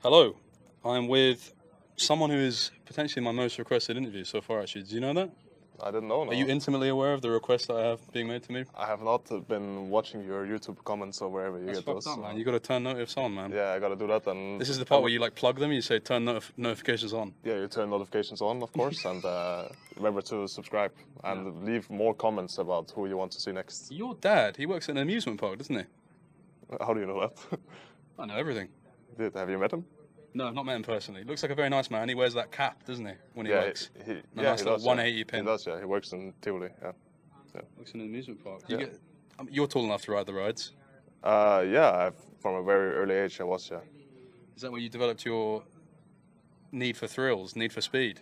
Hello, I'm with someone who is potentially my most requested interview so far, actually. Do you know that? I didn't know. No. Are you intimately aware of the requests that I have being made to me? I have not been watching your YouTube comments or wherever you That's get fucked those. up, man. You got to turn notifs on, man. Yeah, I gotta do that. And This is the part where you like plug them. You say turn notifications on. yeah, you turn notifications on, of course, and remember to subscribe and leave more comments about who you want to see next. Your dad, he works at an amusement park, doesn't he? How do you know that? I know everything. Have you met him? No, I've not met him personally. Looks like a very nice man. He wears that cap, doesn't he, when he works? He Nice little does. 180 pin. He does. Yeah, he works in Tivoli. Yeah. Works in an amusement park. Yeah. You're tall enough to ride the rides. From a very early age I was. Yeah. Is that where you developed your need for thrills, need for speed?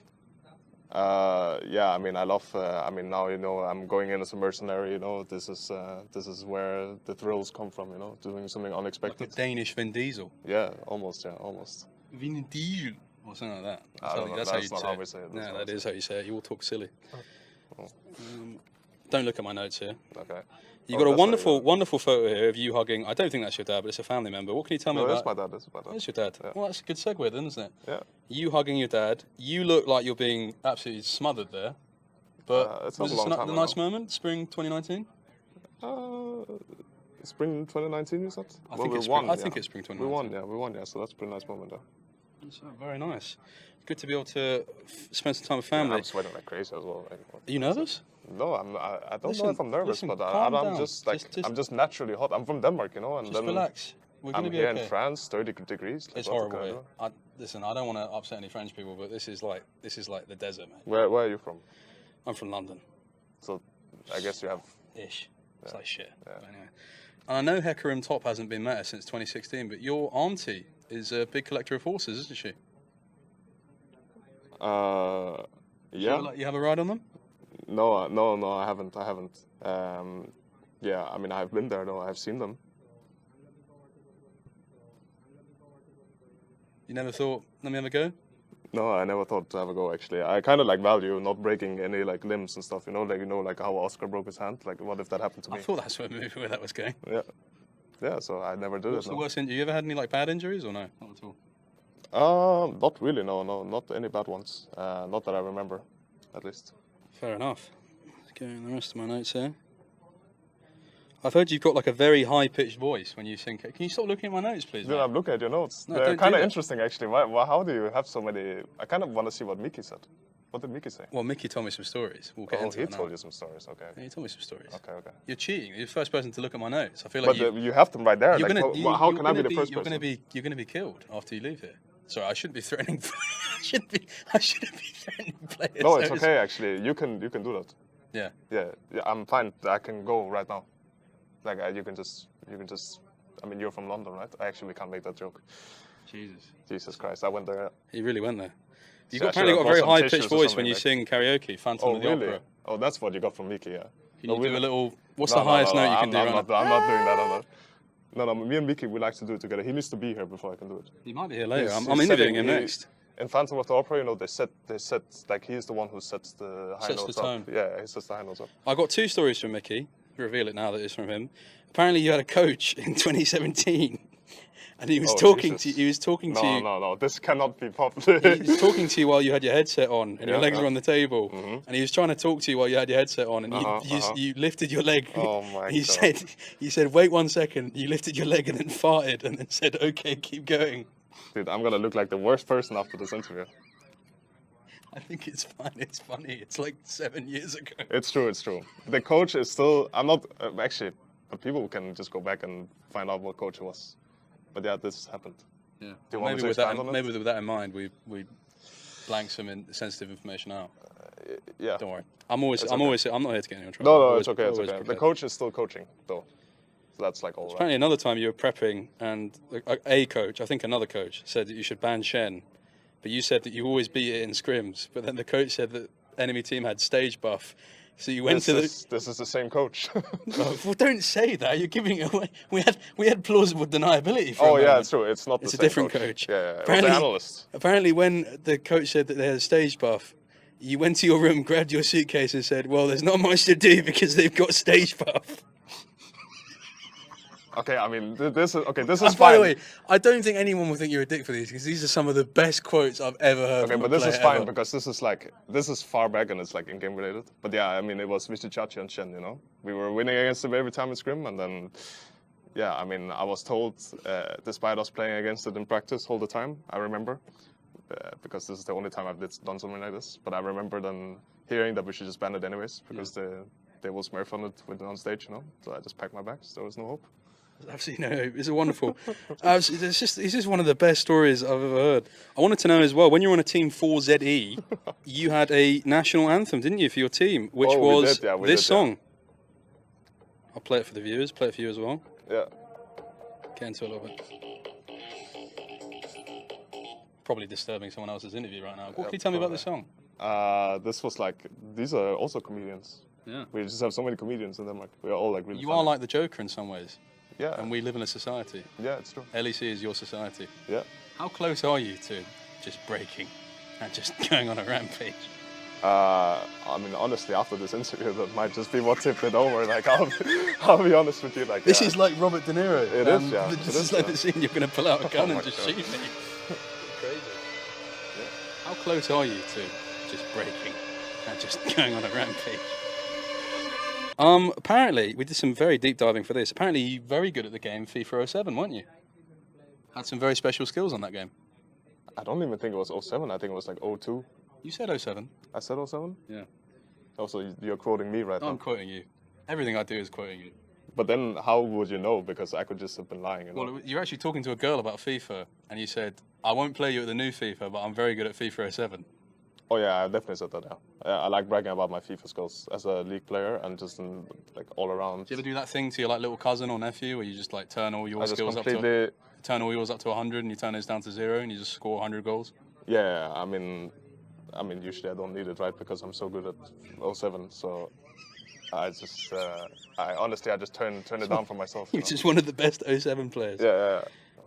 Yeah, I mean, I love. I mean, now I'm going in as a mercenary. This is where the thrills come from. Doing something Like unexpected. a Danish Vin Diesel. Yeah, almost. Yeah, almost. Vin Diesel. Or something like that. I don't know, That's that's how not you how say we it. say it, that's No, not that how is how you say it. You all talk silly. Oh. Don't look at my notes here. Okay. You've got a that's wonderful, wonderful photo here of you hugging. I don't think that's your dad, but it's a family member. What can you tell me No, about? that's my dad. That's my dad. That's your dad. Yeah. Well, that's a good segue then, isn't it? Yeah. You hugging your dad. You look like you're being absolutely smothered there. But It's was not a this long time a nice ago. moment? Spring 2019? Spring 2019, you said? I think we it's won. spring- I think it's spring We 2019. won. Yeah, we won. Yeah, so that's a pretty nice moment. That's very nice. Good to be able to spend some time with Yeah, family. I'm sweating like crazy as well. Are you nervous? No, I don't know Listen, if I'm nervous, listen, but calm I'm down. just like Just- I'm just naturally hot. I'm from Denmark, and Just then relax. We're going to I'm be here okay. in France, 30 degrees. Like, It's what the horrible here. kind Listen, I don't want to upset any French people, but this is like the desert, mate. Where are you from? I'm from London, So I guess you have. ish. It's like shit. Yeah. But anyway, and I know Hecarim Top hasn't been met since 2016, but your auntie is a big collector of horses, isn't she? Yeah. You have a ride on them? No, I haven't. Yeah, I mean, I've been there though. I've seen them. You never thought, let me have a go? No, I never thought to have a go. Actually, I kind of like value not breaking any like limbs and stuff. Like how Oscar broke his hand. Like, what if that happened to I me? thought that's where that was going. Yeah, yeah. So I never did What's it. the No. worst injury? You ever had any like bad injuries or no? Not at all. Not really. No, not any bad ones. Not that I remember, at least. Fair enough. Let's go in the rest of my notes here. I've heard you've got like a very high-pitched voice when you sing. Can you stop looking at my notes, please? Dude, mate? I'm looking at your notes. No, They're don't do kind of that. interesting, actually. How do you have so many? I kind of want to see what Mickey said. What did Mickey say? Well, Mickey told me some stories. We'll get Oh, into he it now. told you some stories. Okay. Yeah, he told me some stories. Okay. You're cheating. You're the first person to look at my notes. I feel like But you have them right there. you're Like, gonna, how you're can I be gonna the first you're person? You're gonna be killed after you leave here. Sorry, I shouldn't be threatening. I shouldn't be threatening players. No, it's okay. Actually, you can do that. Yeah. Yeah, I'm fine. I can go right now. Like you can just. I mean, you're from London, right? I actually can't make that joke. Jesus Christ, I went there. He really went there. You've Yeah, apparently sure, got a I very bought some high-pitched tissues or voice when something, you like- sing karaoke, Phantom Oh, of the really? Opera. Oh, that's what you got from Mickey, yeah. Can you do really? a little? What's No, the highest note you can I'm do? not, right now? I'm not doing that. I'm not. No, me and Mickey, we like to do it together. He needs to be here before I can do it. He might be here later. He's- I'm he's interviewing setting- him he- next. In Phantom of the Opera, they set like he's the one who sets the high Sets the notes tone. up. Yeah, he sets the high notes up. I got two stories from Mickey. Reveal it now that it's from him. Apparently, you had a coach in 2017, and he was talking Jesus. to you. He was talking to you. No, this cannot be popular. He was talking to you while you had your headset on and your Yeah, legs yeah. were on the table, and he was trying to talk to you while you had your headset on, and you lifted your leg. Oh my he God. said, "Wait 1 second." You lifted your leg and then farted, and then said, "Okay, keep going." Dude, I'm gonna look like the worst person after this interview. I think it's fine. It's funny. It's like 7 years ago. It's true. The coach is still. I'm not actually. But people can just go back and find out what coach it was. But yeah, this happened. Yeah. Do you want me to with that, expand on it? maybe with that in mind, we blank some sensitive information out. Yeah. Don't worry. I'm not here to get anyone in trouble. No, Always- it's okay. It's always okay. The prepared. coach is still coaching, though. So that's like all right. Apparently, another time you were prepping, and a coach, I think another coach, said that you should ban Shen, but you said that you always beat it in scrims. But then the coach said that enemy team had stage buff, so you went This is the same coach. Well, don't say that. You're giving it away. We had plausible deniability. For a Oh yeah, moment. it's true. It's not the It's a same different coach. Yeah, it was the Apparently- analyst. Apparently, when the coach said that they had a stage buff, you went to your room, grabbed your suitcase, and said, "Well, there's not much to do because they've got stage buff." Okay, I mean, this is okay. This is And fine. by the way, I don't think anyone will think you're a dick for these because these are some of the best quotes I've ever heard. Okay, from but a this is player fine ever. because this is far back and it's like in-game related. But yeah, I mean, it was Vichichachi and Shen, you know? We were winning against them every time in scrim, and then, yeah, I mean, I was told, despite us playing against it in practice all the time, I remember, because this is the only time I've done something like this, but I remember then hearing that we should just ban it anyways, because they will smurf on it on stage, you know? So I just packed my bags, there was no hope. Absolutely no hope. It's a wonderful. It's just one of the best stories I've ever heard. I wanted to know as well, when you were on a team 4ZE, you had a national anthem, didn't you, for your team, which was this song. I'll play it for the viewers, play it for you as well. Yeah. Get into it a little bit. Probably disturbing someone else's interview right now. What can you tell me about this song? This was like, these are also comedians. Yeah. We just have so many comedians in Denmark. We are all like really You funny. are like the Joker in some ways. Yeah. And we live in a society. Yeah, it's true. LEC is your society. Yeah. How close are you to just breaking and just going on a rampage? I mean, honestly, after this interview, that might just be what tipped it over. Like, I'll be honest with you. Like, this is like Robert De Niro. It is, yeah. This is like the scene you're going to pull out a gun and just shoot me. Crazy. Yeah. How close are you to just breaking and just going on a rampage? Apparently, we did some very deep diving for this. Apparently, you're very good at the game FIFA 07, weren't you? Had some very special skills on that game. I don't even think it was 07. I think it was like 02. You said 07. I said 07? Yeah. Also, you're quoting me right now. I'm quoting you. Everything I do is quoting you. But then how would you know? Because I could just have been lying. You know? Well, you're actually talking to a girl about FIFA, and you said, I won't play you at the new FIFA, but I'm very good at FIFA 07. Oh yeah, I definitely said that, yeah. I like bragging about my FIFA skills as a league player and just in, like all around. Do you ever do that thing to your like little cousin or nephew where you just like turn all your skills up to 100 and you turn his down to 0 and you just score 100 goals? Yeah, I mean usually I don't need it, right? Because I'm so good at 07, so I just I honestly just turn it down for myself. You're just one of the best 07 players. Yeah.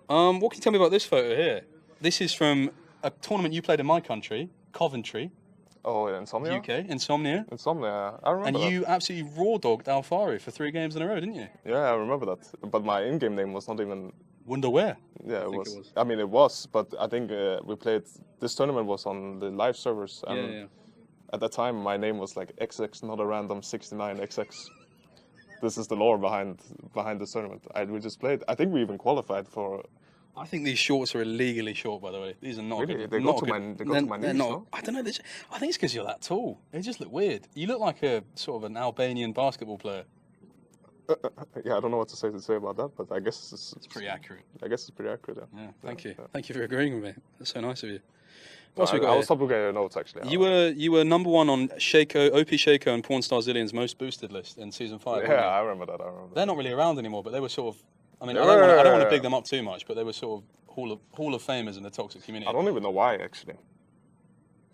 What can you tell me about this photo here? This is from a tournament you played in my country, Coventry. Oh, Insomnia? UK, Insomnia. Insomnia, I remember and that. you absolutely raw-dogged Alfari for 3 games in a row, didn't you? Yeah, I remember that. But my in-game name was not even... Wunder where? Yeah, it was. I mean, it was, but I think we played... This tournament was on the live servers. And yeah. At that time, my name was like XX, not a random 69XX. This is the lore behind this tournament. We just played. I think we even qualified for... I think these shorts are illegally short, by the way. These are not really? good. They go to my knees, no? I don't know. I think it's because you're that tall. They just look weird. You look like a sort of an Albanian basketball player. Yeah, I don't know what to say about that, but I guess it's pretty accurate. I guess it's pretty accurate, yeah. Thank you. Yeah. Thank you for agreeing with me. That's so nice of you. What else we got I'll stop looking at your notes, actually. You were number 1 on Shaco, OP Shaco and Pornstar Zillion's most boosted list in Season 5. Yeah, I remember that. They're not really around anymore, but they were sort of... I mean, I don't want to big them up too much, but they were sort of Hall of Famers in the toxic community. I don't even know why, actually.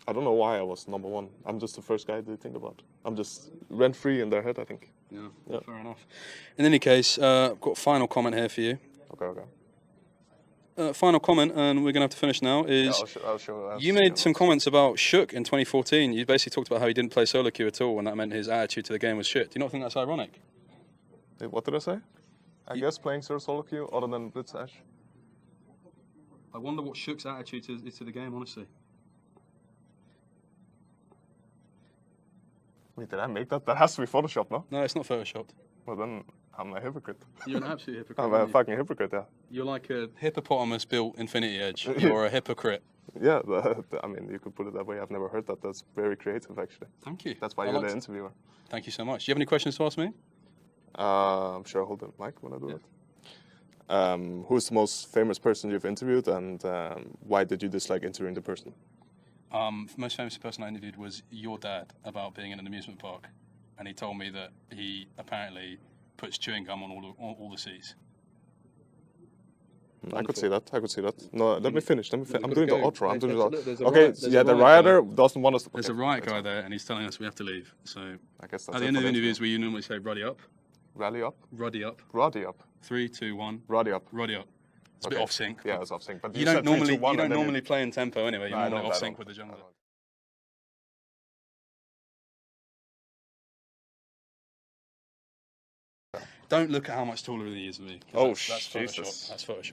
I don't know why I was number 1. I'm just the first guy they think about. I'm just rent-free in their head, I think. Yeah, fair enough. In any case, I've got a final comment here for you. Okay. Final comment, and we're going to have to finish now, is I'll show you made some comments about Shook in 2014. You basically talked about how he didn't play solo queue at all, and that meant his attitude to the game was shit. Do you not think that's ironic? What did I say? I guess playing solo queue other than Blitz Ash. I wonder what Shook's attitude is to the game, honestly. Wait, did I make that? That has to be Photoshopped, no? No, it's not Photoshopped. Well, then I'm a hypocrite. You're an absolute hypocrite. I'm a fucking hypocrite, yeah. You're like a hippopotamus built Infinity Edge. You're a hypocrite. Yeah, I mean, you could put it that way. I've never heard that. That's very creative, actually. Thank you. That's why you're the interviewer. Thank you so much. Do you have any questions to ask me? I'm sure I'll hold the mic when I do it. Who's the most famous person you've interviewed, and why did you dislike interviewing the person? The most famous person I interviewed was your dad about being in an amusement park, and he told me that he apparently puts chewing gum on all the seats. I could see that. No, let me finish. I'm doing the outro. I'm doing the Okay, the rioter doesn't want us to... There's a riot guy there, and he's telling us we have to leave. So I guess that's at the end of the interviews, we normally say "Ruddy up." Rally up? Ruddy up. Ruddy up. 3, 2, 1. Ruddy up. Ruddy up. It's a bit off sync. Yeah, it's off sync. But you don't normally play in tempo anyway. You're normally off sync with the jungle. Don't look at how much taller he is than me. 'cause Oh, that's Jesus. Photoshop. That's Photoshop.